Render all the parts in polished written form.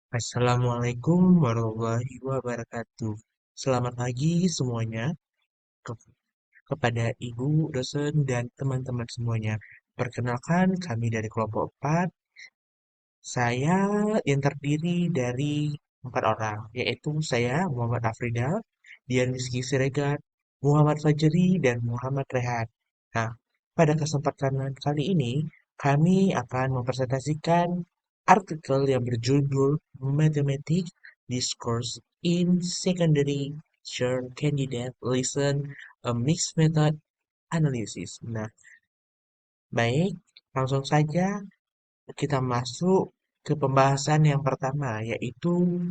Assalamualaikum warahmatullahi wabarakatuh. Selamat pagi semuanya ke- kepada ibu, dosen, dan teman-teman semuanya. Perkenalkan kami dari kelompok 4. Saya yang terdiri dari 4 orang, yaitu saya Muhammad Afridal, Dian Rizky Siregar, Muhammad Fajri, dan Muhammad Rehan. Nah, pada kesempatan kali ini, kami akan mempresentasikan artikel yang berjudul Mathematics Discourse in Secondary Teacher Candidate Lesson a Mixed Method Analysis. Nah, baik, langsung saja kita masuk ke pembahasan yang pertama, yaitu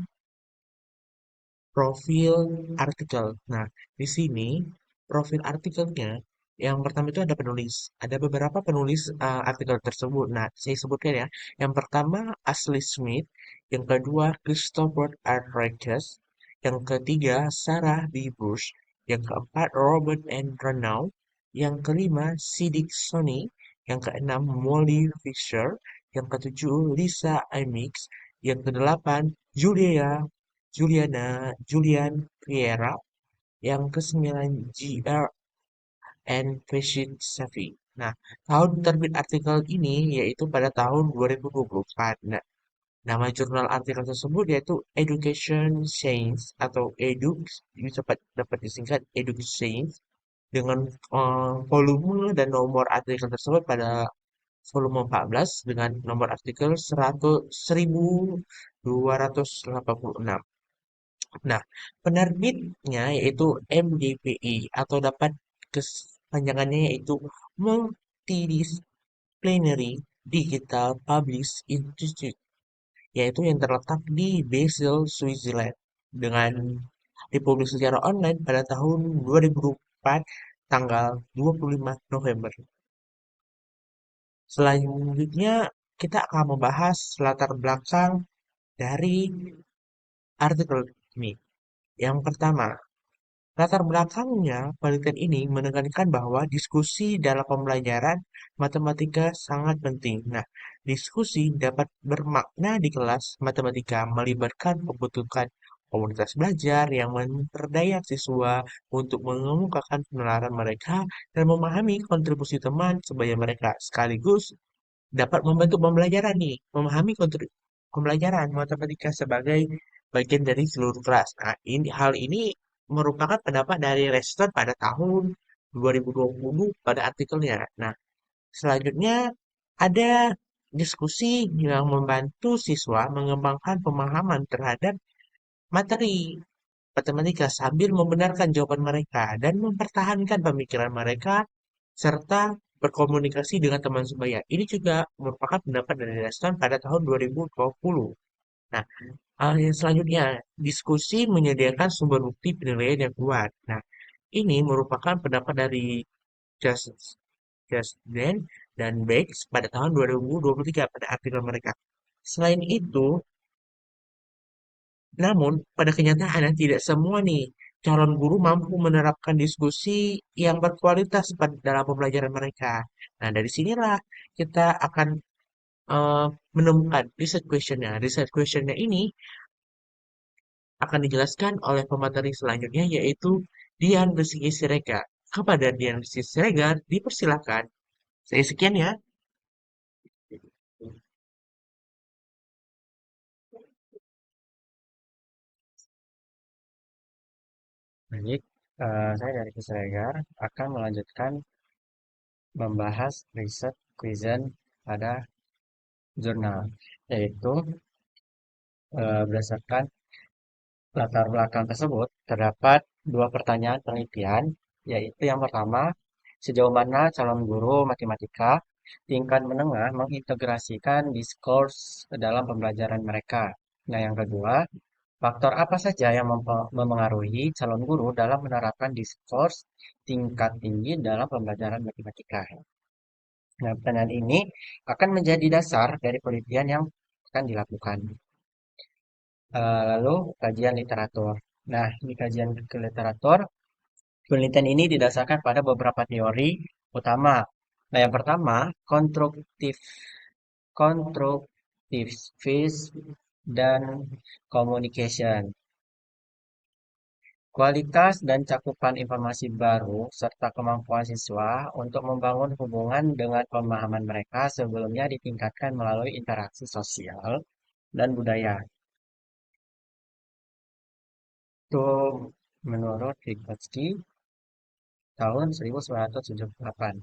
profil artikel. Nah, di sini profil artikelnya yang pertama itu ada penulis. Ada beberapa penulis artikel tersebut. Nah, saya sebutkan ya. Yang pertama Ashley Smith, yang kedua Christopher R. Regis, yang ketiga Sarah B. Bush, yang keempat Robert N. Renaud, yang kelima Siddiq Sony, yang keenam Molly Fisher, yang ketujuh Lisa Imix, yang kedelapan Julian Riera, yang kesembilan GR and Fashion Safi. Nah, tahun terbit artikel ini yaitu pada tahun 2024. Nah, nama jurnal artikel tersebut yaitu Education Science atau Edux, bisa dapat disingkat Edux Science, dengan volume dan nomor artikel tersebut pada volume 14 dengan nomor artikel 1286. Nah, penerbitnya yaitu MDPI atau dapat kepanjangannya yaitu Multidisciplinary Digital Publish Institute, yaitu yang terletak di Basel, Switzerland, dengan dipublish secara online pada tahun 2004 tanggal 25 November. Selanjutnya kita akan membahas latar belakang dari artikel ini. Yang pertama, latar belakangnya, penelitian ini menekankan bahwa diskusi dalam pembelajaran matematika sangat penting. Nah, diskusi dapat bermakna di kelas matematika melibatkan pembentukan komunitas belajar yang memperdaya siswa untuk mengemukakan penalaran mereka dan memahami kontribusi teman sebaya mereka, sekaligus dapat membantu pembelajaran nih, memahami pembelajaran matematika sebagai bagian dari seluruh kelas. Nah, hal ini merupakan pendapat dari Reston pada tahun 2020 pada artikelnya. Nah, selanjutnya ada diskusi yang membantu siswa mengembangkan pemahaman terhadap materi matematika sambil membenarkan jawaban mereka dan mempertahankan pemikiran mereka serta berkomunikasi dengan teman sebaya. Ini juga merupakan pendapat dari Reston pada tahun 2020. Nah, hal yang selanjutnya, diskusi menyediakan sumber bukti penilaian yang kuat. Nah, ini merupakan pendapat dari Just, Justden dan Bates pada tahun 2023 pada artikel mereka. Selain itu, namun, pada kenyataannya tidak semua nih calon guru mampu menerapkan diskusi yang berkualitas dalam pembelajaran mereka. Nah, dari sinilah kita akan eh, menemukan research questionnya. Research questionnya ini akan dijelaskan oleh pemateri selanjutnya yaitu Dian Rizky Siregar. Kepada Dian Rizky Siregar, dipersilakan. Saya sekian ya. Baik, saya dari Kisregar akan melanjutkan membahas riset Quizen pada jurnal, yaitu berdasarkan latar belakang tersebut terdapat dua pertanyaan penelitian, yaitu yang pertama, sejauh mana calon guru matematika tingkat menengah mengintegrasikan diskurs ke dalam pembelajaran mereka. Nah, yang kedua, faktor apa saja yang memengaruhi calon guru dalam menerapkan diskurs tingkat tinggi dalam pembelajaran matematika? Nah, pertanyaan ini akan menjadi dasar dari penelitian yang akan dilakukan. Lalu, kajian literatur. Nah, di kajian ke literatur, penelitian ini didasarkan pada beberapa teori utama. Nah, yang pertama, konstruktivisme dan communication. Kualitas dan cakupan informasi baru serta kemampuan siswa untuk membangun hubungan dengan pemahaman mereka sebelumnya ditingkatkan melalui interaksi sosial dan budaya. Itu menurut Vygotsky tahun 1978.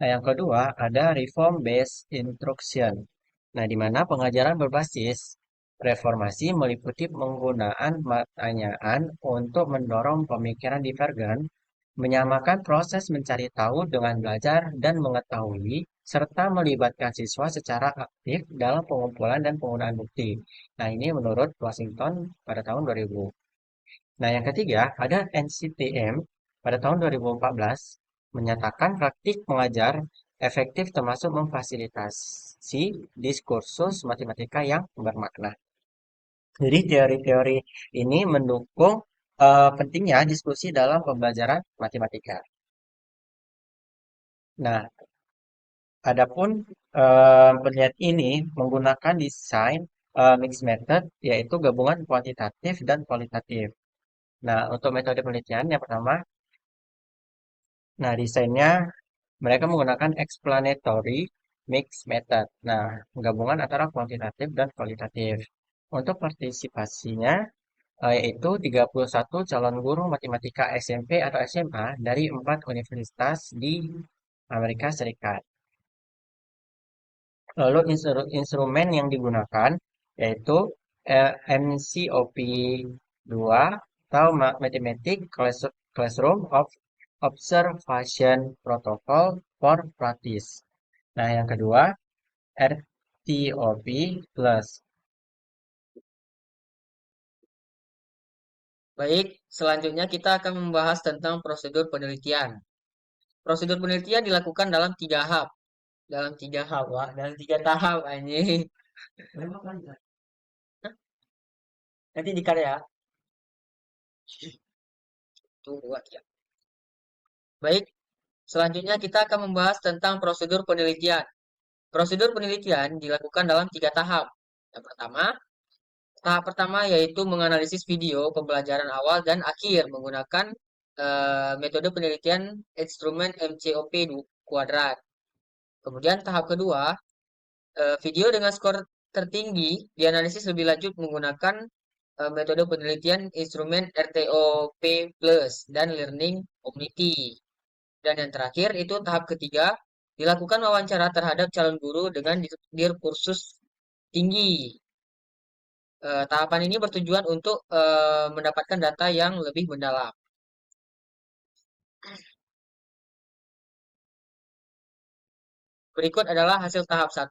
Nah, yang kedua ada reform based instruction. Nah, di mana pengajaran berbasis reformasi meliputi penggunaan pertanyaan untuk mendorong pemikiran divergen, menyamakan proses mencari tahu dengan belajar dan mengetahui, serta melibatkan siswa secara aktif dalam pengumpulan dan penggunaan bukti. Nah, ini menurut Washington pada tahun 2000. Nah, yang ketiga ada NCTM pada tahun 2014 menyatakan praktik mengajar efektif termasuk memfasilitasi diskursus matematika yang bermakna. Jadi teori-teori ini mendukung pentingnya diskusi dalam pembelajaran matematika. Nah, adapun penelitian ini menggunakan desain mixed method, yaitu gabungan kuantitatif dan kualitatif. Nah, untuk metode penelitian yang pertama, nah desainnya mereka menggunakan explanatory mixed method. Nah, gabungan antara kuantitatif dan kualitatif. Untuk partisipasinya, yaitu 31 calon guru matematika SMP atau SMA dari 4 universitas di Amerika Serikat. Lalu instrumen yang digunakan yaitu MCOP2 atau Mathematic Classroom of Observation Protocol for Practice. Nah, yang kedua RTOP plus. Baik, selanjutnya kita akan membahas tentang prosedur penelitian. Prosedur penelitian dilakukan dalam tiga hal. Dalam tiga hal, Wak. Dalam tiga tahap, anjing. Nanti di karya. Tuh, dua, tiga. Baik, selanjutnya kita akan membahas tentang prosedur penelitian. Prosedur penelitian dilakukan dalam tiga tahap. Yang pertama, tahap pertama yaitu menganalisis video pembelajaran awal dan akhir menggunakan metode penelitian instrumen MCOP kuadrat. Kemudian tahap kedua, video dengan skor tertinggi dianalisis lebih lanjut menggunakan metode penelitian instrumen RTOP plus dan learning community. Dan yang terakhir itu tahap ketiga, dilakukan wawancara terhadap calon guru dengan kursus tinggi. Tahapan ini bertujuan untuk mendapatkan data yang lebih mendalam. Berikut adalah hasil tahap 1,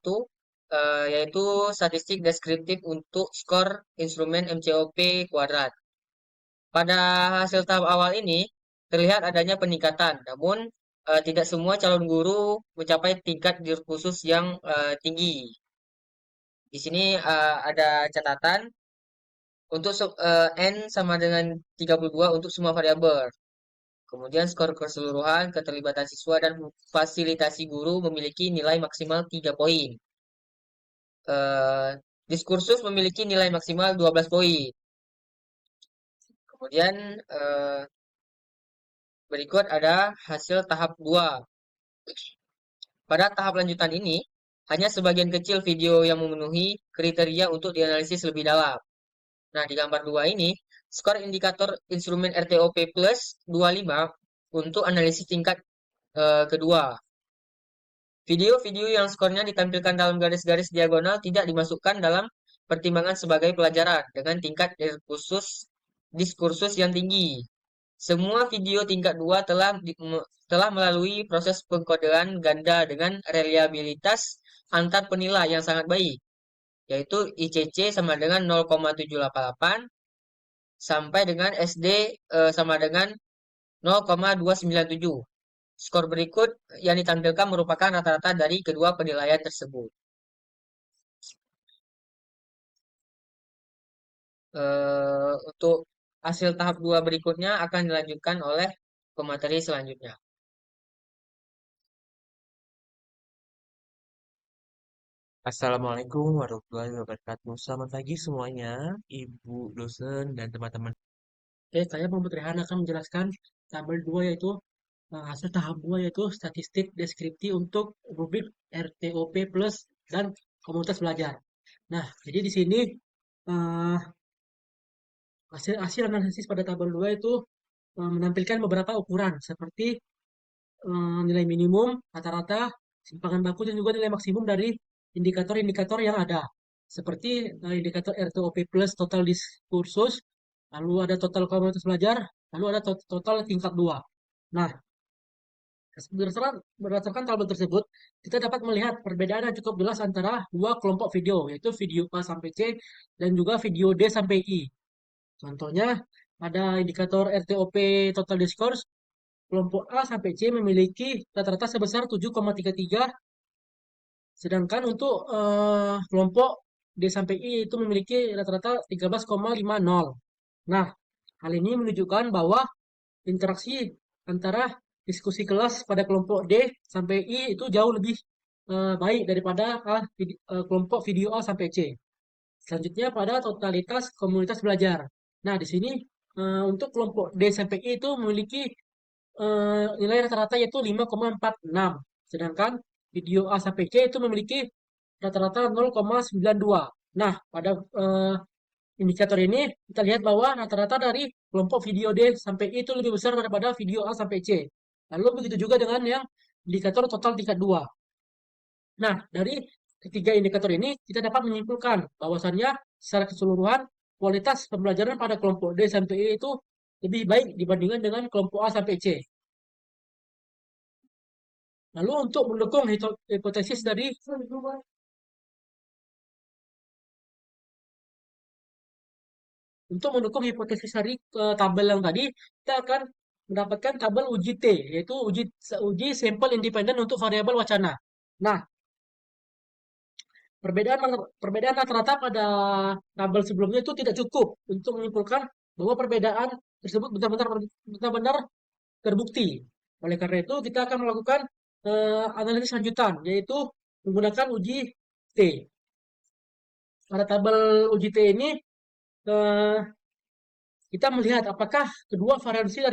yaitu statistik deskriptif untuk skor instrumen MCOP kuadrat. Pada hasil tahap awal ini, terlihat adanya peningkatan, namun tidak semua calon guru mencapai tingkat khusus yang tinggi. Di sini ada catatan untuk N sama dengan 32 untuk semua variabel. Kemudian skor keseluruhan, keterlibatan siswa dan fasilitasi guru memiliki nilai maksimal 3 poin. Diskursus memiliki nilai maksimal 12 poin. Kemudian berikut ada hasil tahap 2. Pada tahap lanjutan ini, hanya sebagian kecil video yang memenuhi kriteria untuk dianalisis lebih dalam. Nah, di gambar 2 ini, skor indikator instrumen RTOP plus 25 untuk analisis tingkat kedua. Video-video yang skornya ditampilkan dalam garis-garis diagonal tidak dimasukkan dalam pertimbangan sebagai pelajaran dengan tingkat diskursus yang tinggi. Semua video tingkat 2 telah melalui proses pengkodean ganda dengan reliabilitas antar penilai yang sangat baik, yaitu ICC sama dengan 0,788 sampai dengan SD sama dengan 0,297. Skor berikut yang ditampilkan merupakan rata-rata dari kedua penilaian tersebut. Untuk hasil tahap 2 berikutnya akan dilanjutkan oleh pemateri selanjutnya. Assalamualaikum warahmatullahi wabarakatuh. Selamat pagi semuanya, Ibu dosen dan teman-teman. Oke, saya Muhammad Rehan akan menjelaskan tabel 2 yaitu hasil tahap 2 yaitu statistik deskripsi untuk rubrik RTOP plus dan komunitas belajar. Nah, jadi di sini eh, hasil hasil analisis pada tabel 2 itu menampilkan beberapa ukuran seperti nilai minimum, rata-rata, simpangan baku, dan juga nilai maksimum dari indikator-indikator yang ada. Seperti indikator RTOP plus total diskursus, lalu ada total komunitas belajar, lalu ada total tingkat 2. Nah, berdasarkan tabel tersebut, kita dapat melihat perbedaan yang cukup jelas antara dua kelompok video, yaitu video A sampai C dan juga video D sampai I. Contohnya, pada indikator RTOP total discourse, kelompok A sampai C memiliki rata-rata sebesar 7,33, sedangkan untuk kelompok D sampai I itu memiliki rata-rata 13,50. Nah, hal ini menunjukkan bahwa interaksi antara diskusi kelas pada kelompok D sampai I itu jauh lebih baik daripada kelompok video A sampai C. Selanjutnya pada totalitas komunitas belajar. Nah, di sini untuk kelompok D sampai I itu memiliki nilai rata-rata yaitu 5,46. Sedangkan video A sampai C itu memiliki rata-rata 0,92. Nah, pada indikator ini kita lihat bahwa rata-rata dari kelompok video D sampai I itu lebih besar daripada video A sampai C. Lalu begitu juga dengan yang indikator total tingkat 2. Nah, dari ketiga indikator ini kita dapat menyimpulkan bahwasannya secara keseluruhan kualitas pembelajaran pada kelompok D sampai I itu lebih baik dibandingkan dengan kelompok A sampai C. Lalu untuk mendukung hipotesis dari tabel yang tadi, kita akan mendapatkan tabel uji T, yaitu uji sampel independen untuk variabel wacana. Nah, perbedaan perbedaan rata-rata pada tabel sebelumnya itu tidak cukup untuk menyimpulkan bahwa perbedaan tersebut benar-benar terbukti. Oleh karena itu, kita akan melakukan analisis lanjutan, yaitu menggunakan uji T. Pada tabel uji T ini, eh, kita melihat apakah variansi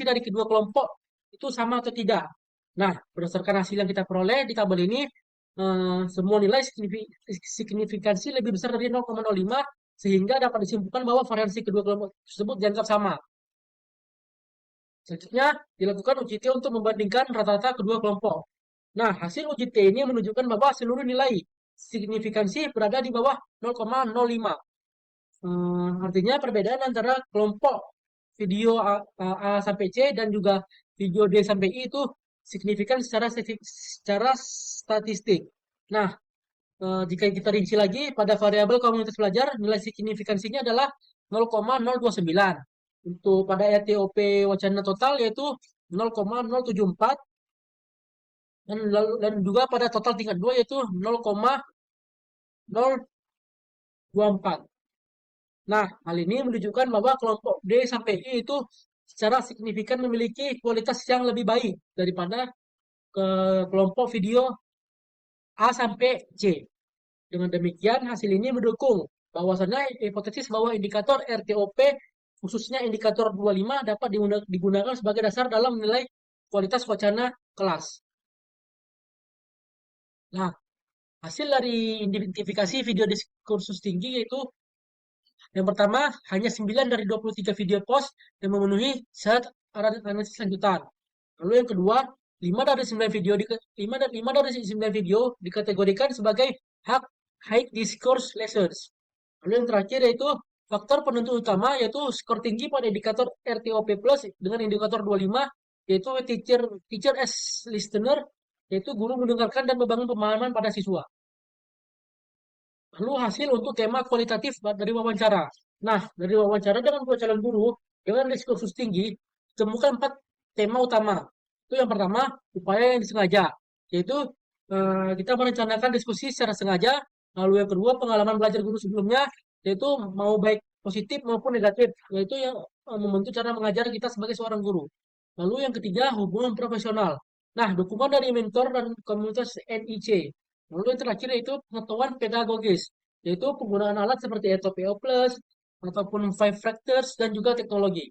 dari kedua kelompok itu sama atau tidak. Nah, berdasarkan hasil yang kita peroleh di tabel ini, semua nilai signifikansi lebih besar dari 0,05 sehingga dapat disimpulkan bahwa variansi kedua kelompok tersebut dianggap sama. Selanjutnya, dilakukan uji T untuk membandingkan rata-rata kedua kelompok. Nah, hasil uji T ini menunjukkan bahwa seluruh nilai signifikansi berada di bawah 0,05. Artinya perbedaan antara kelompok video A sampai C dan juga video D sampai I itu signifikan secara statistik. Nah, jika kita rinci lagi pada variabel komunitas belajar, nilai signifikansinya adalah 0,029. Untuk pada RTOP wacana total yaitu 0,074 dan juga pada total tingkat 2 yaitu 0,024. Nah, hal ini menunjukkan bahwa kelompok D sampai I itu secara signifikan memiliki kualitas yang lebih baik daripada kelompok video A sampai C. Dengan demikian, hasil ini mendukung bahwasannya hipotesis bahwa indikator RTOP, khususnya indikator 25, dapat digunakan sebagai dasar dalam menilai kualitas wacana kelas. Nah, hasil dari identifikasi video diskursus tinggi yaitu yang pertama, hanya 9 dari 23 video post yang memenuhi syarat analisis lanjutan. Lalu yang kedua, 5 dari 9 video dikategorikan sebagai high discourse lessons. Lalu yang terakhir yaitu faktor penentu utama yaitu skor tinggi pada indikator RTOP plus dengan indikator 25 yaitu teacher as listener, yaitu guru mendengarkan dan membangun pemahaman pada siswa. Lalu hasil untuk tema kualitatif dari wawancara. Nah, dari wawancara dengan dua calon guru dengan diskursus tinggi, ditemukan 4 tema utama. Itu yang pertama, upaya yang disengaja, yaitu kita merencanakan diskusi secara sengaja. Lalu yang kedua, pengalaman belajar guru sebelumnya, yaitu mau baik positif maupun negatif, yaitu yang membentuk cara mengajar kita sebagai seorang guru. Lalu yang ketiga, hubungan profesional. Nah, dukungan dari mentor dan komunitas NIC. Lalu yang terakhir yaitu pengetahuan pedagogis, yaitu penggunaan alat seperti ETOPO ataupun Five Factors dan juga teknologi.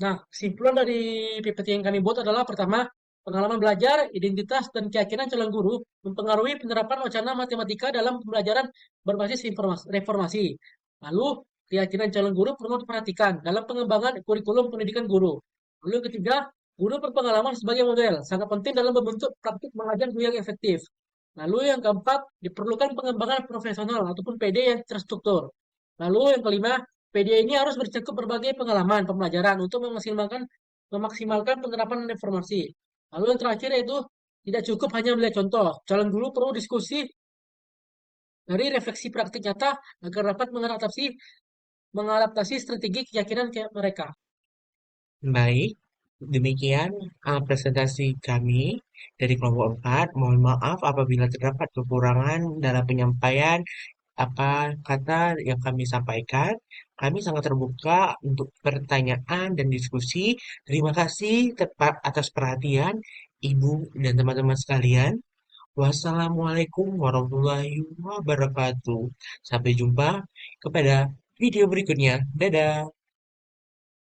Nah, kesimpulan dari PPT yang kami buat adalah pertama, pengalaman belajar, identitas, dan keyakinan calon guru mempengaruhi penerapan wacana matematika dalam pembelajaran berbasis reformasi. Lalu, keyakinan calon guru perlu diperhatikan dalam pengembangan kurikulum pendidikan guru. Lalu yang ketiga, guru berpengalaman sebagai model, sangat penting dalam membentuk praktik mengajar guru yang efektif. Lalu yang keempat, diperlukan pengembangan profesional ataupun PD yang terstruktur. Lalu yang kelima, PD ini harus bercakup berbagai pengalaman pembelajaran untuk memaksimalkan penerapan informasi. Lalu yang terakhir yaitu tidak cukup hanya melihat contoh. Calon guru perlu diskusi dari refleksi praktik nyata agar dapat mengadaptasi strategi keyakinan mereka. Baik, demikian presentasi kami dari kelompok 4. Mohon maaf apabila terdapat kekurangan dalam penyampaian apa kata yang kami sampaikan. Kami sangat terbuka untuk pertanyaan dan diskusi. Terima kasih atas perhatian Ibu dan teman-teman sekalian. Wassalamualaikum warahmatullahi wabarakatuh. Sampai jumpa kepada video berikutnya. Dadah.